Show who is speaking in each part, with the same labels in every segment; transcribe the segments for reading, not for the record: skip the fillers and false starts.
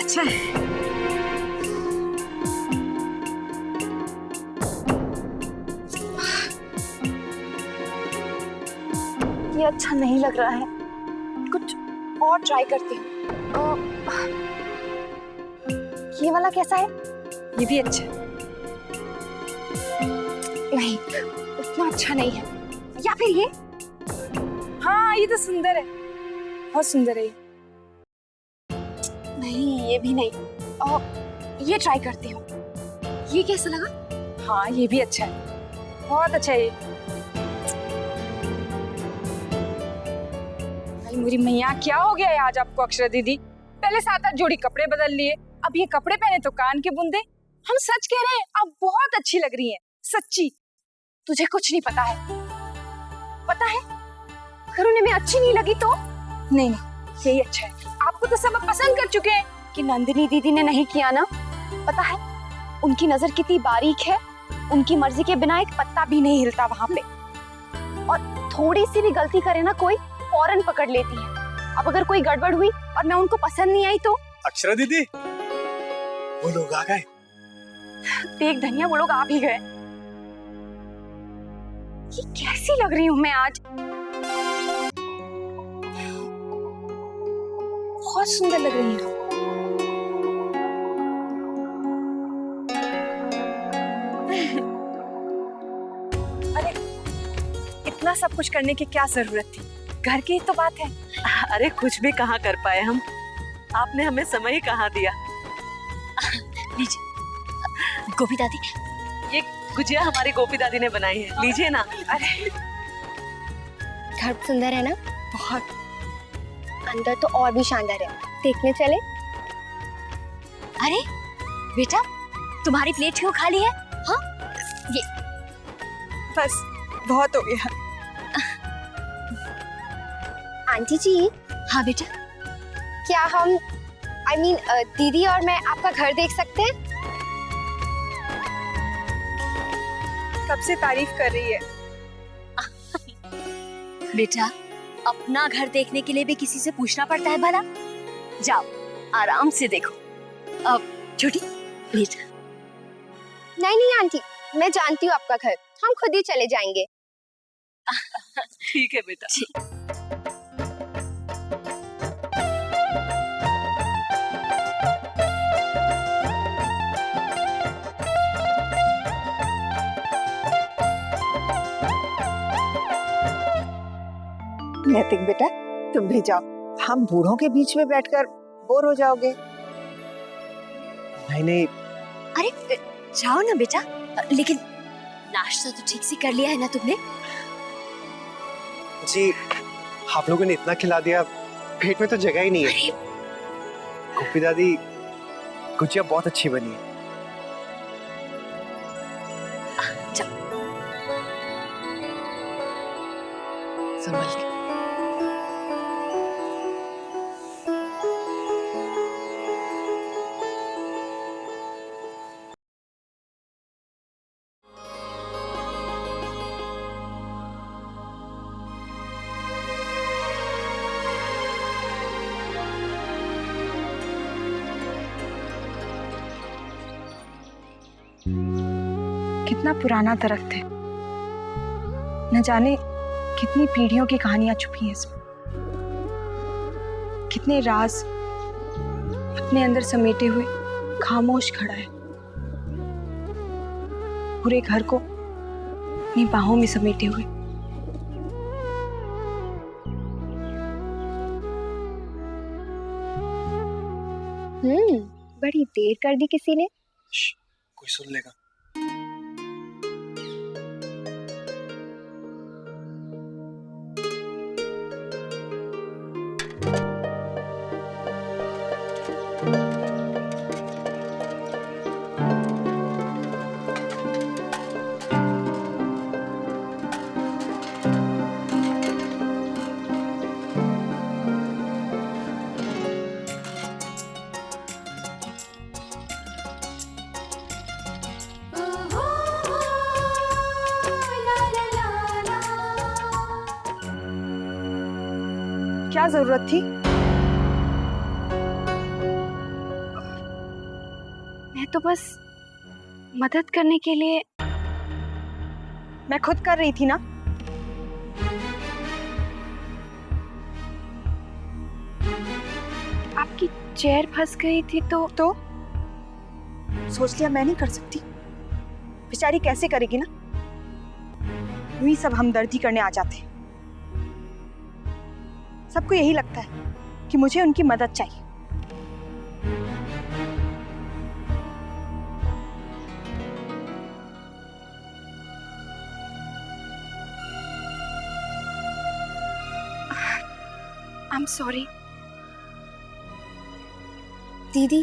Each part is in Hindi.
Speaker 1: अच्छा है।
Speaker 2: ये अच्छा नहीं लग रहा है, कुछ और ट्राई करती हूँ। ये वाला कैसा है?
Speaker 1: ये भी अच्छा है।
Speaker 2: नहीं, उतना अच्छा नहीं है। या फिर ये?
Speaker 1: हाँ ये तो सुंदर है, बहुत सुंदर है ये।
Speaker 2: नहीं, ये भी नहीं। ये ट्राई करती हूँ। ये कैसा लगा?
Speaker 1: हाँ ये भी अच्छा है, बहुत अच्छा है ये। अरे मेरी मैया, क्या हो गया है आज आपको अक्षरा दीदी? पहले 7-8 जोड़ी कपड़े बदल लिए, अब ये कपड़े पहने तो कान के बूंदे। हम सच कह रहे हैं, आप बहुत अच्छी लग रही हैं, सच्ची।
Speaker 2: तुझे कुछ नहीं पता है। पता है, अगर उन्हें मैं अच्छी नहीं लगी तो?
Speaker 1: नहीं नहीं, यही अच्छा है। आपको तो सब पसंद कर चुके हैं।
Speaker 2: कि नंदिनी दीदी ने नहीं किया ना। पता है, उनकी नजर कितनी बारीक है, उनकी मर्जी के बिना एक पत्ता भी नहीं हिलता वहां पे। और थोड़ी सी भी गलती करे ना कोई, फौरन पकड़ लेती है। अब अगर कोई गड़बड़ हुई और मैं उनको पसंद नहीं आई तो?
Speaker 3: अक्षरा दीदी, वो लोग आ गए।
Speaker 2: देख धनिया, वो लोग आ भी गए। ये कैसी लग रही हूँ मैं आज?
Speaker 1: बहुत सुंदर लग रही है। अरे इतना सब कुछ करने की क्या जरूरत थी? घर की ही तो बात है।
Speaker 4: अरे कुछ भी कहाँ कर पाए हम, आपने हमें समय ही कहाँ दिया।
Speaker 2: लीजिए गोपी दादी,
Speaker 4: ये गुजिया हमारी गोपी दादी ने बनाई है, लीजिए ना।
Speaker 1: अरे
Speaker 2: घर सुंदर है ना?
Speaker 1: बहुत।
Speaker 2: अंदर तो और भी शानदार है, देखने चले? अरे बेटा, तुम्हारी प्लेट क्यों खाली है? हाँ ये
Speaker 1: बस बहुत हो गया।
Speaker 2: आंटी जी। हाँ बेटा, क्या हम दीदी और मैं आपका घर देख सकते हैं?
Speaker 1: कब से तारीफ कर रही है।
Speaker 2: बेटा, अपना घर देखने के लिए भी किसी से पूछना पड़ता है भला? जाओ आराम से देखो। अब छोटी बेटा। नहीं नहीं आंटी, मैं जानती हूँ आपका घर, हम खुद ही चले जाएंगे।
Speaker 4: ठीक है बेटा।
Speaker 5: नैतिक बेटा, तुम भी जाओ, हम बूढ़ों के बीच में बैठकर बोर हो जाओगे।
Speaker 3: नहीं नहीं,
Speaker 2: अरे जाओ ना बेटा, लेकिन नाश्ता तो ठीक से कर लिया है ना तुमने?
Speaker 3: जी आप लोगों ने इतना खिला दिया, पेट में तो जगह ही नहीं है।
Speaker 2: अरे
Speaker 3: गोपी दादी, गुजिया बहुत अच्छी बनी है।
Speaker 2: जाओ।
Speaker 4: संभल के।
Speaker 1: कितना पुराना दरख्त है, न जाने कितनी पीढ़ियों की कहानियां छुपी हैं इसमें। कितने राज अपने अंदर समेटे हुए खामोश खड़ा है, पूरे घर को अपनी बाहों में समेटे हुए।
Speaker 2: बड़ी देर कर दी किसी ने।
Speaker 3: कोई सुन लेगा।
Speaker 1: क्या जरूरत थी?
Speaker 2: मैं तो बस मदद करने के लिए।
Speaker 1: मैं खुद कर रही थी ना।
Speaker 2: आपकी चेयर फंस गई थी तो
Speaker 1: सोच लिया मैं नहीं कर सकती। बेचारी कैसे करेगी ना। यूं ही सब हमदर्दी करने आ जाते। सबको यही लगता है कि मुझे उनकी मदद चाहिए।
Speaker 2: आई एम सॉरी दीदी,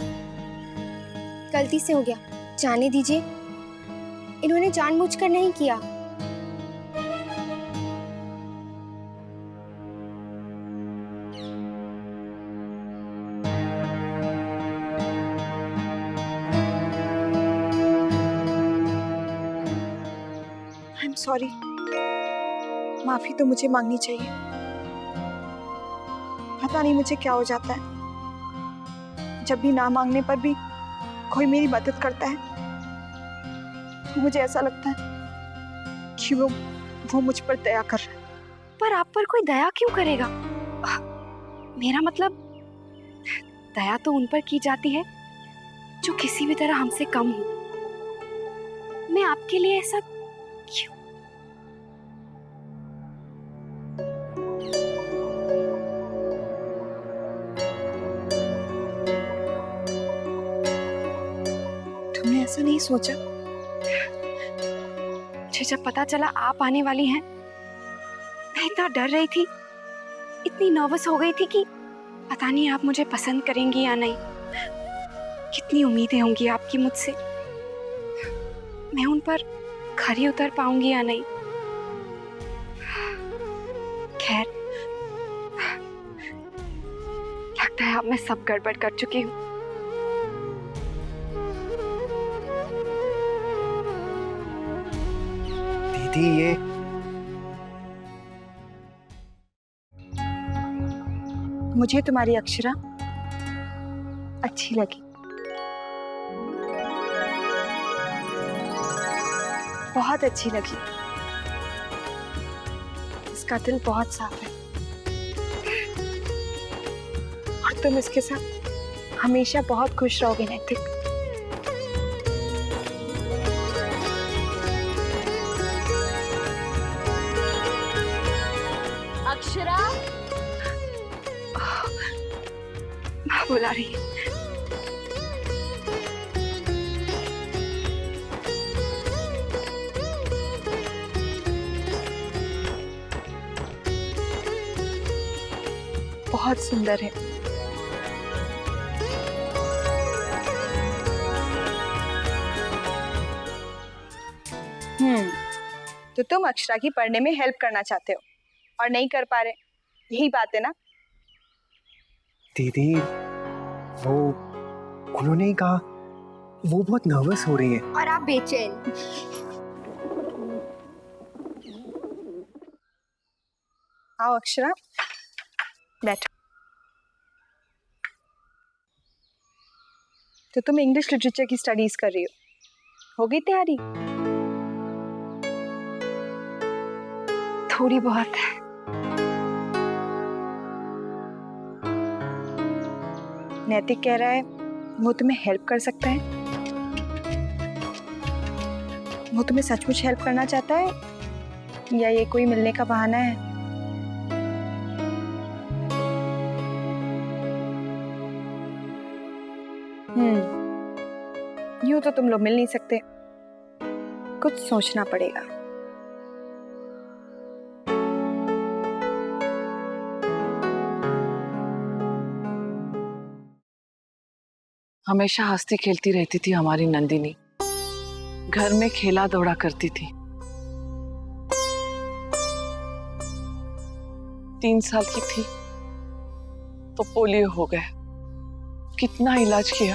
Speaker 2: गलती से हो गया, जाने दीजिए। इन्होंने जानबूझकर नहीं किया।
Speaker 1: I am sorry. माफी तो मुझे मांगनी चाहिए। पता नहीं मुझे क्या हो जाता है, जब भी ना मांगने पर भी कोई मेरी मदद करता है तो मुझे ऐसा लगता है कि वो मुझ पर दया कर रहा है।
Speaker 2: पर आप पर कोई दया क्यों करेगा? मेरा मतलब, दया तो उन पर की जाती है जो किसी भी तरह हमसे कम हो। मैं आपके लिए ऐसा क्यों?
Speaker 1: तुमने ऐसा नहीं सोचा?
Speaker 2: मुझे जब पता चला आप आने वाली हैं, मैं इतना डर रही थी, इतनी नर्वस हो गई थी कि पता नहीं आप मुझे पसंद करेंगी या नहीं। कितनी उम्मीदें होंगी आपकी मुझसे, मैं उन पर खरी उतर पाऊंगी या नहीं। खैर, लगता है अब मैं सब गड़बड़ कर चुकी हूँ।
Speaker 3: दीदी ये
Speaker 1: मुझे तुम्हारी अक्षरा अच्छी लगी। बहुत अच्छी लगी। इसका दिल बहुत साफ है और तुम इसके साथ हमेशा बहुत खुश रहोगे नैतिक।
Speaker 2: अक्षरा, माँ बुला रही है।
Speaker 1: बहुत सुंदर है। तो तुम अक्षरा की पढ़ने में हेल्प करना चाहते हो और नहीं कर पा रहे, यही बात है ना?
Speaker 3: दीदी वो उन्होंने ही कहा वो बहुत नर्वस हो रही है।
Speaker 2: और आप बेचैन।
Speaker 1: आओ अक्षरा, बैठो। तो तुम इंग्लिश लिटरेचर की स्टडीज कर रही हो गई तैयारी?
Speaker 2: थोड़ी बहुत है।
Speaker 1: नैतिक कह रहा है वो तुम्हें हेल्प कर सकता है। वो तुम्हें सचमुच हेल्प करना चाहता है या ये कोई मिलने का बहाना है? यूं तो तुम लोग मिल नहीं सकते, कुछ सोचना पड़ेगा।
Speaker 4: हमेशा हंसती खेलती रहती थी हमारी नंदिनी, घर में खेला दौड़ा करती थी। 3 साल की थी तो पोलियो हो गया। कितना इलाज किया,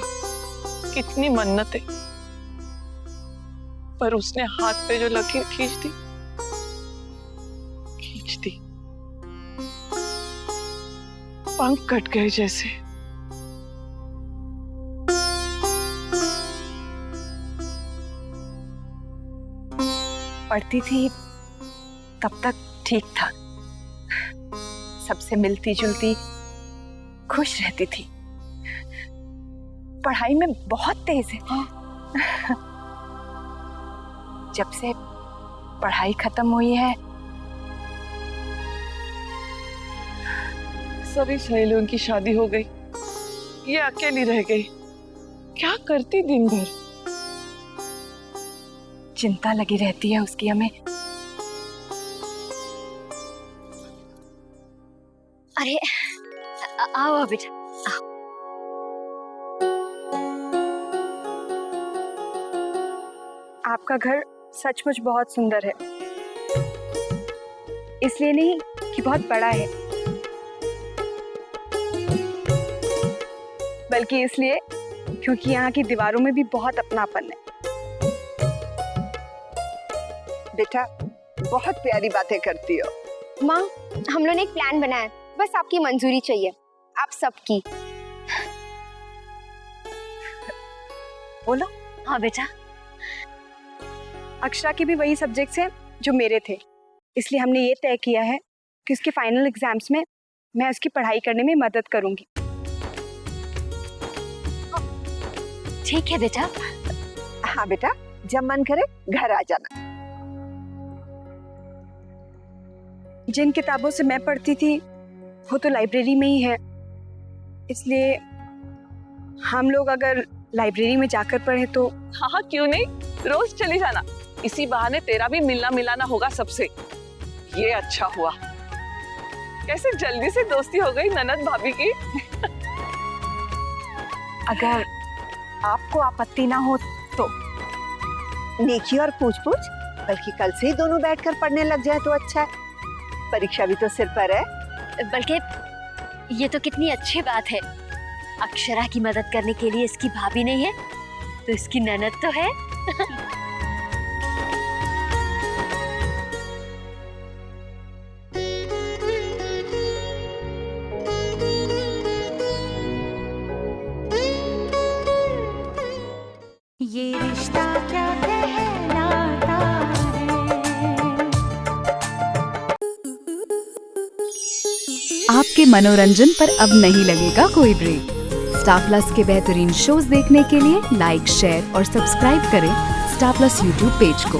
Speaker 4: कितनी मन्नतें, पर उसने हाथ पे जो लकीर खींच दी। पंख कट गए जैसे।
Speaker 2: पढ़ती थी तब तक ठीक था, सबसे मिलती जुलती, खुश रहती थी। पढ़ाई में बहुत तेज है। जब से पढ़ाई खत्म हुई है
Speaker 4: सभी सहेलियों की शादी हो गई, ये अकेली रह गई। क्या करती दिन भर?
Speaker 2: चिंता लगी रहती है उसकी हमें।
Speaker 6: अरे आओ बेटा, आओ।
Speaker 2: आपका घर सचमुच बहुत सुंदर है, इसलिए नहीं कि बहुत बड़ा है, बल्कि इसलिए क्योंकि यहाँ की दीवारों में भी बहुत अपनापन है।
Speaker 5: बेटा बहुत प्यारी बातें करती हो।
Speaker 6: माँ, हम लोगों ने एक प्लान बनाया, बस आपकी मंजूरी चाहिए, आप सबकी।
Speaker 2: बोलो।
Speaker 6: हाँ बेटा।
Speaker 2: अक्षरा के भी वही सब्जेक्ट्स हैं जो मेरे थे, इसलिए हमने ये तय किया है कि उसके फाइनल एग्जाम्स में मैं उसकी पढ़ाई करने में मदद करूंगी।
Speaker 6: ठीक है बेटा।
Speaker 5: हाँ बेटा, जब मन करे घर आ जाना।
Speaker 2: जिन किताबों से मैं पढ़ती थी वो तो लाइब्रेरी में ही है, इसलिए हम लोग अगर लाइब्रेरी में जाकर पढ़े तो।
Speaker 4: हाँ क्यों नहीं, रोज चली जाना, इसी बहाने तेरा भी मिलना मिलाना होगा सबसे। ये अच्छा हुआ, कैसे जल्दी से दोस्ती हो गई ननद भाभी की।
Speaker 2: अगर आपको आपत्ति ना हो तो।
Speaker 5: नेकी और पूछ पूछ, बल्कि कल से ही दोनों बैठकर पढ़ने लग जाए तो अच्छा है। परीक्षा भी तो सिर पर है।
Speaker 6: बल्कि ये तो कितनी अच्छी बात है, अक्षरा की मदद करने के लिए इसकी भाभी नहीं है तो इसकी ननद तो है।
Speaker 7: ये रिश्ता क्या कहलाता है।
Speaker 8: आपके मनोरंजन पर अब नहीं लगेगा कोई ब्रेक। स्टार प्लस के बेहतरीन शोज देखने के लिए लाइक, शेयर और सब्सक्राइब करें स्टार प्लस यूट्यूब पेज को।